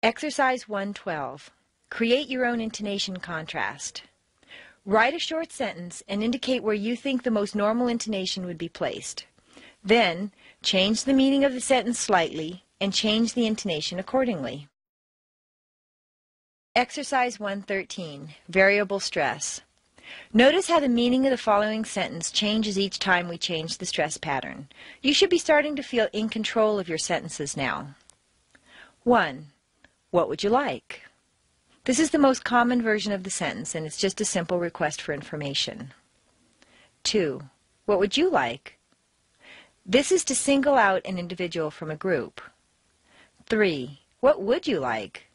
Exercise 112. Create your own intonation contrast. Write a short sentence and indicate where you think the most normal intonation would be placed. Then, change the meaning of the sentence slightly and change the intonation accordingly. Exercise 113. Variable stress. Notice how the meaning of the following sentence changes each time we change the stress pattern. You should be starting to feel in control of your sentences now. 1. What would you like? This is the most common version of the sentence, and it's just a simple request for information. 2. What would you like? This is to single out an individual from a group. 3. What would you like?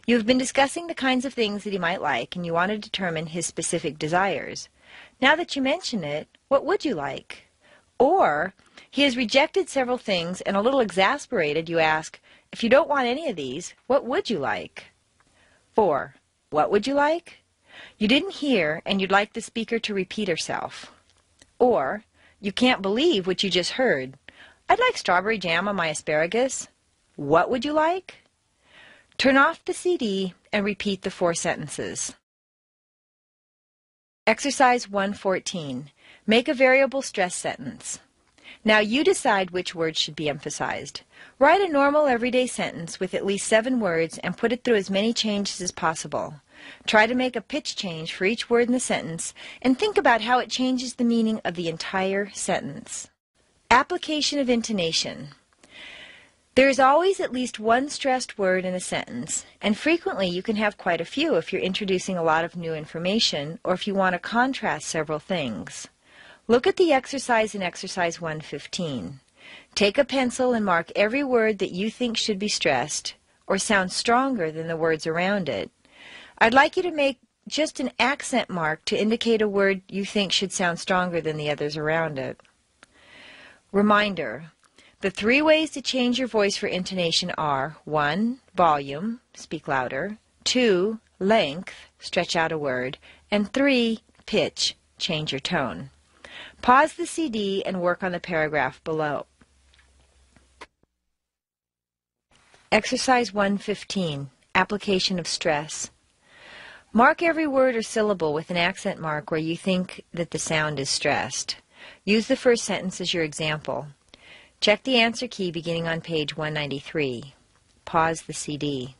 You have been discussing the kinds of things that he might like, and you want to determine his specific desires. Now that you mention it, what would you like? Or, he has rejected several things, and a little exasperated, you ask, if you don't want any of these, what would you like? 4. What would you like? You didn't hear, and you'd like the speaker to repeat herself. Or, you can't believe what you just heard. I'd like strawberry jam on my asparagus. What would you like? Turn off the CD and repeat the 4 sentences. Exercise 114. Make a variable stress sentence. Now you decide which words should be emphasized. Write a normal everyday sentence with at least 7 words and put it through as many changes as possible. Try to make a pitch change for each word in the sentence and think about how it changes the meaning of the entire sentence. Application of intonation. There is always at least one stressed word in a sentence, and frequently you can have quite a few if you're introducing a lot of new information or if you want to contrast several things. Look at the exercise in Exercise 115. Take a pencil and mark every word that you think should be stressed or sound stronger than the words around it. I'd like you to make just an accent mark to indicate a word you think should sound stronger than the others around it. Reminder. The 3 ways to change your voice for intonation are 1. Volume, speak louder, 2. Length, stretch out a word, and 3. Pitch, change your tone. Pause the CD and work on the paragraph below. Exercise 115. Application of stress. Mark every word or syllable with an accent mark where you think that the sound is stressed. Use the first sentence as your example. Check the answer key beginning on page 193. Pause the CD.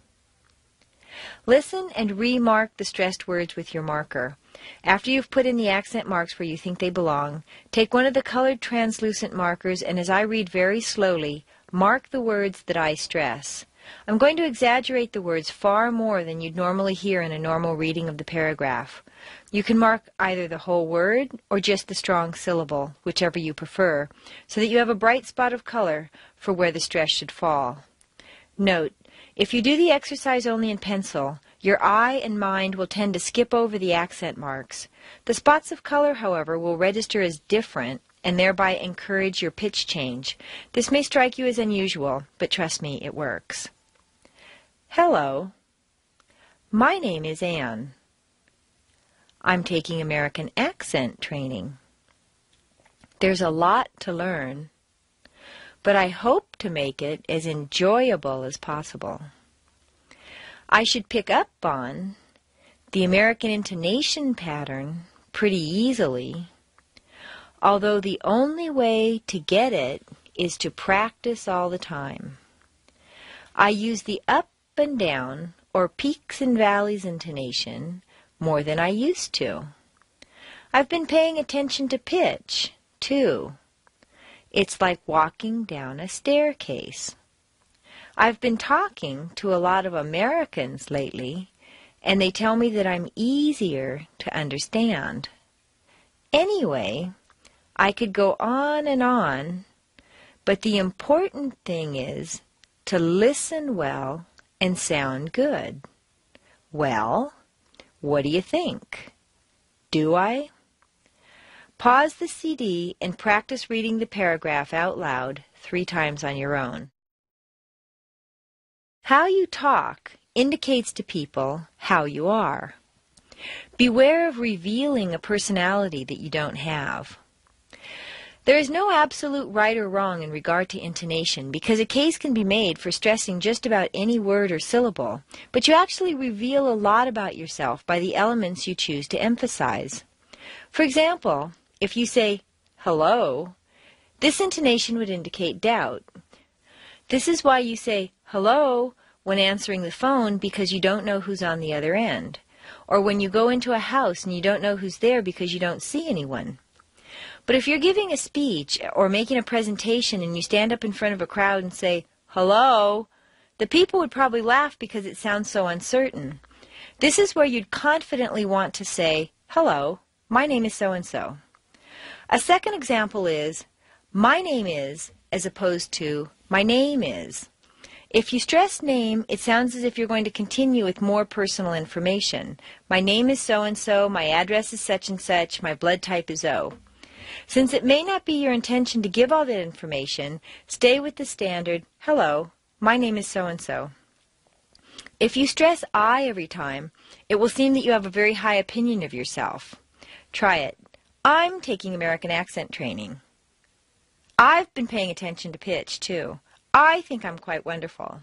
Listen and remark the stressed words with your marker. After you've put in the accent marks where you think they belong, take one of the colored translucent markers and as I read very slowly, mark the words that I stress. I'm going to exaggerate the words far more than you'd normally hear in a normal reading of the paragraph. You can mark either the whole word or just the strong syllable, whichever you prefer, so that you have a bright spot of color for where the stress should fall. Note, if you do the exercise only in pencil, your eye and mind will tend to skip over the accent marks. The spots of color, however, will register as different and thereby encourage your pitch change. This may strike you as unusual, but trust me, it works. Hello. My name is Anne. I'm taking American accent training. There's a lot to learn, but I hope to make it as enjoyable as possible. I should pick up on the American intonation pattern pretty easily, although the only way to get it is to practice all the time. I use the up and down or peaks and valleys intonation more than I used to. I've been paying attention to pitch, too. It's like walking down a staircase. I've been talking to a lot of Americans lately, and they tell me that I'm easier to understand. Anyway, I could go on, but the important thing is to listen well and sound good. Well, what do you think? Do I? Pause the CD and practice reading the paragraph out loud 3 times on your own. How you talk indicates to people how you are. Beware of revealing a personality that you don't have. There is no absolute right or wrong in regard to intonation because a case can be made for stressing just about any word or syllable, but you actually reveal a lot about yourself by the elements you choose to emphasize. For example, if you say, hello, this intonation would indicate doubt. This is why you say, hello, when answering the phone because you don't know who's on the other end, or when you go into a house and you don't know who's there because you don't see anyone. But if you're giving a speech or making a presentation and you stand up in front of a crowd and say, hello, the people would probably laugh because it sounds so uncertain. This is where you'd confidently want to say, hello, my name is so-and-so. A second example is, my name is, as opposed to, my name is. If you stress name, it sounds as if you're going to continue with more personal information. My name is so-and-so, my address is such and such, my blood type is O. Since it may not be your intention to give all that information, stay with the standard, hello, my name is so-and-so. If you stress I every time, it will seem that you have a very high opinion of yourself. Try it. I'm taking American accent training. I've been paying attention to pitch, too. I think I'm quite wonderful.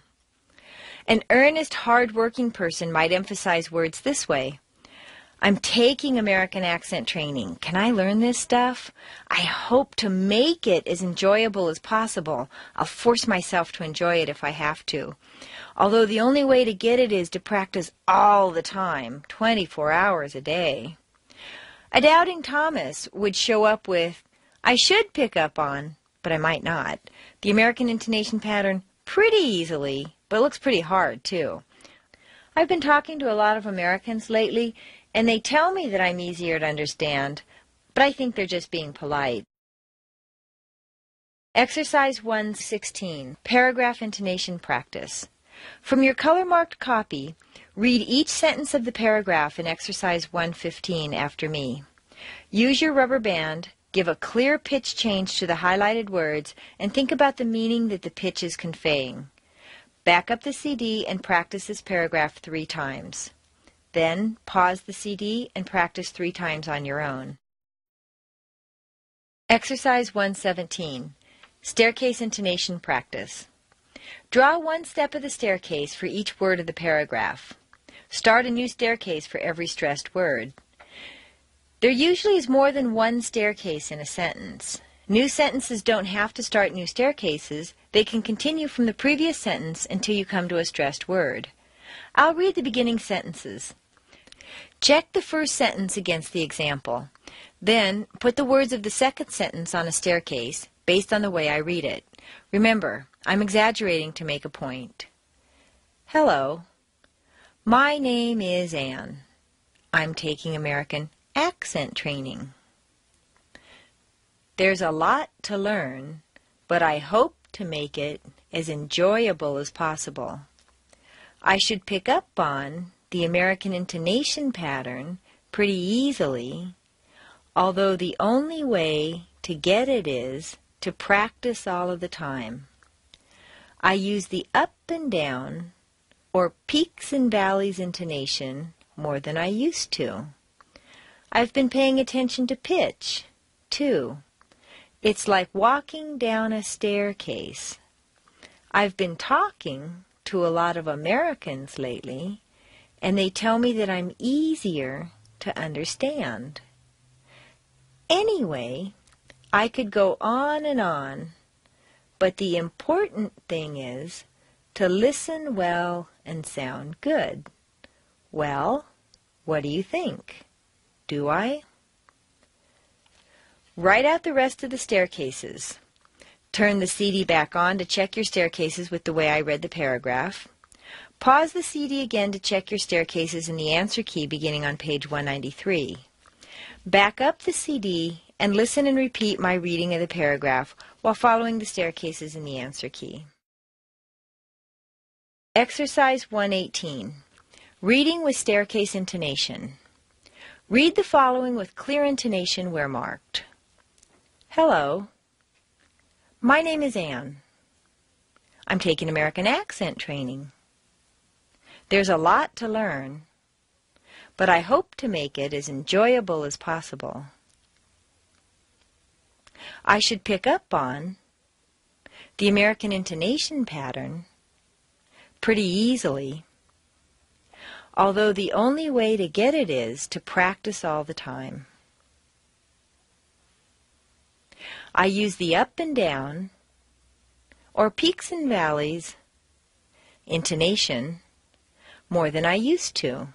An earnest, hard-working person might emphasize words this way. I'm taking American accent training. Can I learn this stuff? I hope to make it as enjoyable as possible. I'll force myself to enjoy it if I have to. Although the only way to get it is to practice all the time, 24 hours a day. A doubting Thomas would show up with, I should pick up on, but I might not, the American intonation pattern pretty easily, but it looks pretty hard too. I've been talking to a lot of Americans lately, and they tell me that I'm easier to understand, but I think they're just being polite. Exercise 116, Paragraph Intonation Practice. From your color-marked copy, read each sentence of the paragraph in Exercise 115 after me. Use your rubber band, give a clear pitch change to the highlighted words, and think about the meaning that the pitch is conveying. Back up the CD and practice this paragraph 3 times. Then pause the CD and practice 3 times on your own. Exercise 117, Staircase Intonation Practice. Draw one step of the staircase for each word of the paragraph. Start a new staircase for every stressed word. There usually is more than one staircase in a sentence. New sentences don't have to start new staircases. They can continue from the previous sentence until you come to a stressed word. I'll read the beginning sentences. Check the first sentence against the example. Then put the words of the second sentence on a staircase based on the way I read it. Remember, I'm exaggerating to make a point. Hello. My name is Anne. I'm taking American accent training. There's a lot to learn, but I hope to make it as enjoyable as possible. I should pick up on the American intonation pattern pretty easily, although the only way to get it is to practice all of the time. I use the up and down, or peaks and valleys intonation more than I used to. I've been paying attention to pitch, too. It's like walking down a staircase. I've been talking to a lot of Americans lately, and they tell me that I'm easier to understand. Anyway, I could go on, but the important thing is to listen well and sound good. Well, what do you think? Do I? Write out the rest of the staircases. Turn the CD back on to check your staircases with the way I read the paragraph. Pause the CD again to check your staircases in the answer key beginning on page 193. Back up the CD and listen and repeat my reading of the paragraph while following the staircases in the answer key. Exercise 118. Reading with staircase intonation. Read the following with clear intonation where marked. Hello. My name is Anne. I'm taking American accent training. There's a lot to learn, but I hope to make it as enjoyable as possible. I should pick up on the American intonation pattern pretty easily, although the only way to get it is to practice all the time. I use the up and down, or peaks and valleys, intonation more than I used to.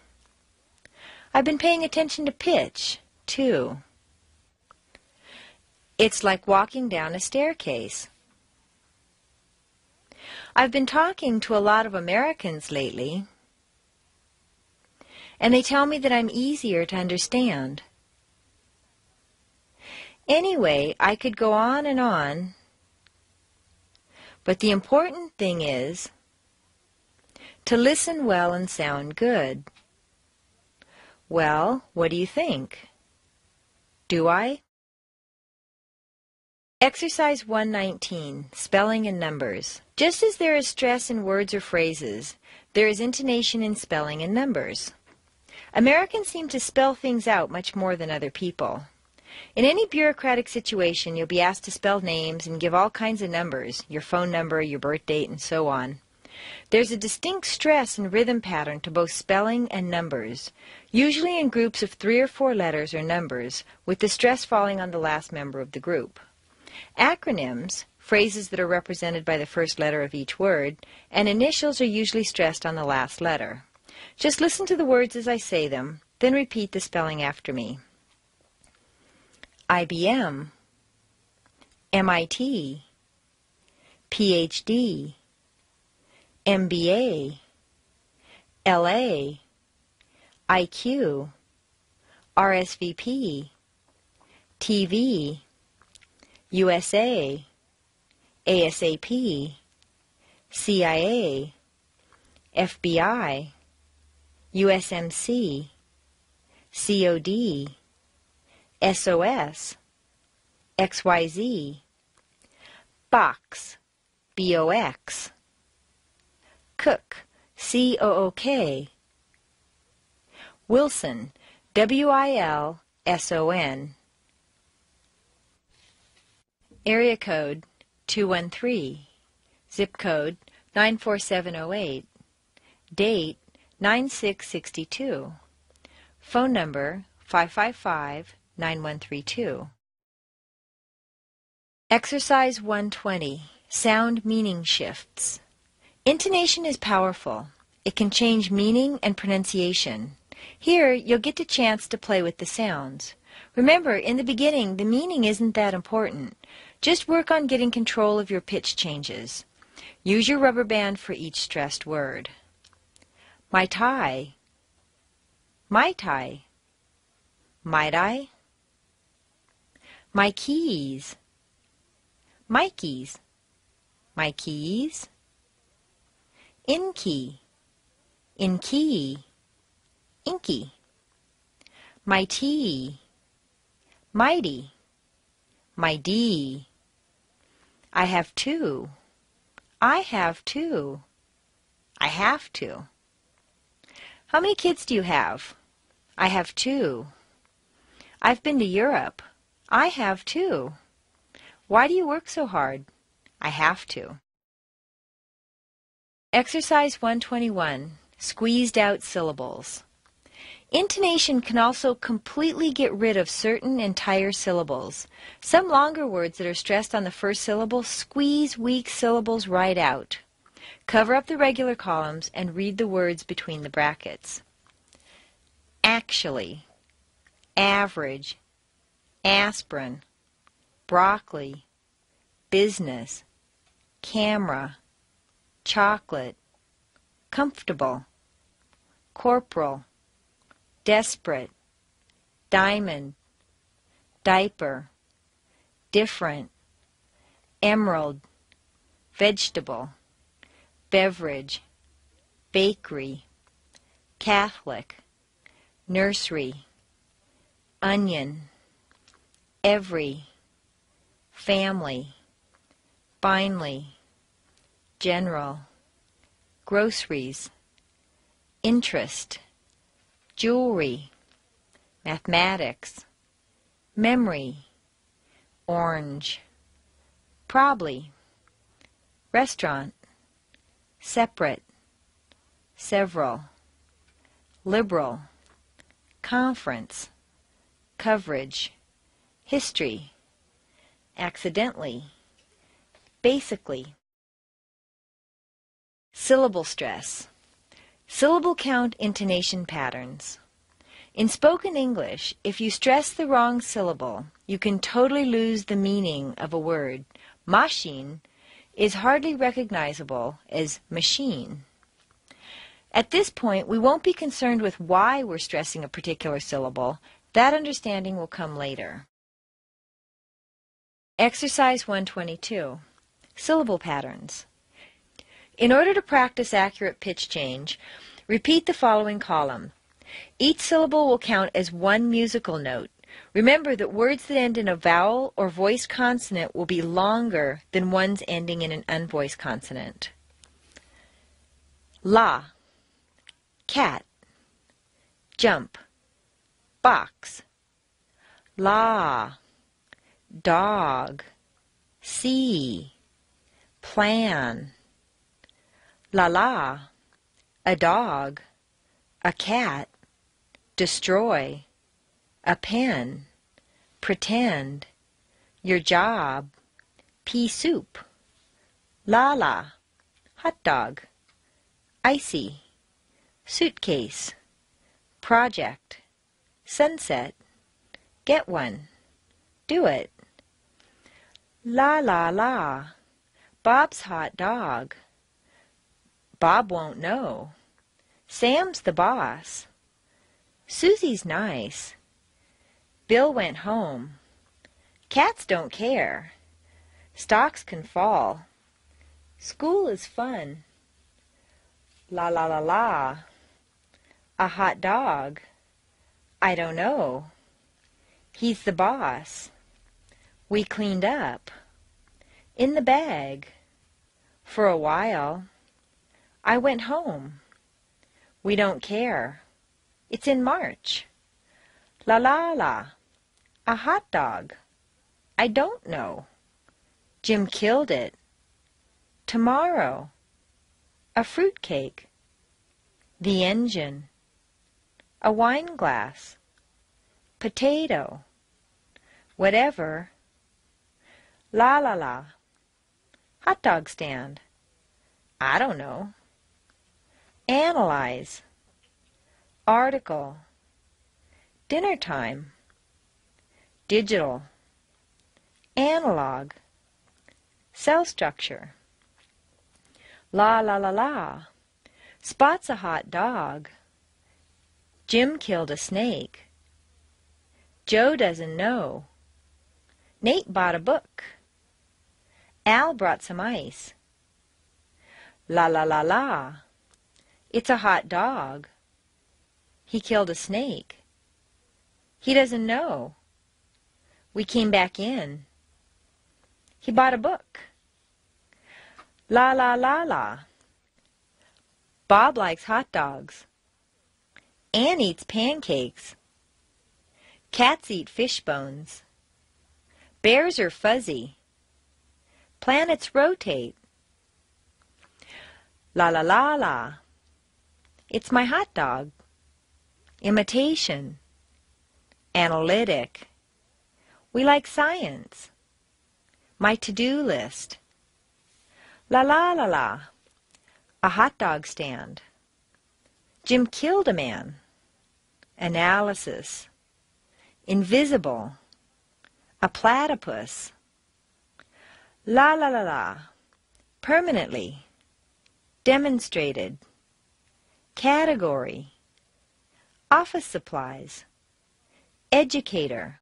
I've been paying attention to pitch, too. It's like walking down a staircase. I've been talking to a lot of Americans lately, and they tell me that I'm easier to understand. Anyway, I could go on, but the important thing is to listen well and sound good. Well, what do you think? Do I? Exercise 119, Spelling and Numbers. Just as there is stress in words or phrases, there is intonation in spelling and numbers. Americans seem to spell things out much more than other people. In any bureaucratic situation, you'll be asked to spell names and give all kinds of numbers, your phone number, your birth date, and so on. There's a distinct stress and rhythm pattern to both spelling and numbers, usually in groups of 3 or 4 letters or numbers, with the stress falling on the last member of the group. Acronyms, phrases that are represented by the first letter of each word, and initials are usually stressed on the last letter. Just listen to the words as I say them, then repeat the spelling after me. IBM, MIT, PhD, MBA, LA, IQ, RSVP, TV, USA, ASAP, CIA, FBI, USMC, COD, SOS, XYZ, Box, BOX, Cook, COOK, Wilson, WILSON, Area code 213, zip code 94708, date 9662, phone number 555-9132. Exercise 120, Sound Meaning Shifts. Intonation is powerful. It can change meaning and pronunciation. Here, you'll get a chance to play with the sounds. Remember, in the beginning, the meaning isn't that important. Just work on getting control of your pitch changes. Use your rubber band for each stressed word. My tie, my tie, might I? My keys, my keys, my keys. In key, inky. My tea, mighty, my D. I have two, I have two, I have to. How many kids do you have? I have 2. I've been to Europe. I have too. Why do you work so hard? I have to. Exercise 121, Squeezed Out Syllables. Intonation can also completely get rid of certain entire syllables. Some longer words that are stressed on the first syllable squeeze weak syllables right out. Cover up the regular columns and read the words between the brackets. Actually, average, aspirin, broccoli, business, camera, chocolate, comfortable, corporal, desperate, diamond, diaper, different, emerald, vegetable, beverage, bakery, Catholic, nursery, onion, every, family, finally, general, groceries, interest, jewelry, mathematics, memory, orange, probably, restaurant, separate, several, liberal, conference, coverage, history, accidentally, basically. Syllable stress. Syllable count intonation patterns. In spoken English, if you stress the wrong syllable, you can totally lose the meaning of a word. Machine is hardly recognizable as machine. At this point, we won't be concerned with why we're stressing a particular syllable. That understanding will come later. Exercise 122. Syllable patterns. In order to practice accurate pitch change, repeat the following column. Each syllable will count as one musical note. Remember that words that end in a vowel or voiced consonant will be longer than ones ending in an unvoiced consonant. La, cat, jump, box, la, dog, see, plan, la la, a dog, a cat, destroy, a pen, pretend, your job, pea soup, la la, hot dog, icy, suitcase, project, sunset, get one, do it, la la la, Bob's hot dog, Bob won't know, Sam's the boss, Susie's nice, Bill went home, cats don't care, stocks can fall, school is fun, la la la la, a hot dog, I don't know, he's the boss, we cleaned up, in the bag, for a while, I went home, we don't care, it's in March, la la la, a hot dog, I don't know, Jim killed it, tomorrow, a fruit cake, the engine, a wine glass, potato, whatever, la la la, hot dog stand, I don't know, analyze, article, dinner time, digital, analog, cell structure, la la la la, Spot's a hot dog, Jim killed a snake, Joe doesn't know, Nate bought a book, Al brought some ice, la la la la, it's a hot dog, he killed a snake, he doesn't know, we came back in, he bought a book, la la la la, Bob likes hot dogs, Ann eats pancakes, cats eat fish bones, bears are fuzzy, planets rotate, la la la la, it's my hot dog, imitation, analytic, we like science, my to-do list, la la la la, a hot dog stand, Jim killed a man, analysis, invisible, a platypus, la la la la, permanently, demonstrated, category, office supplies, educator,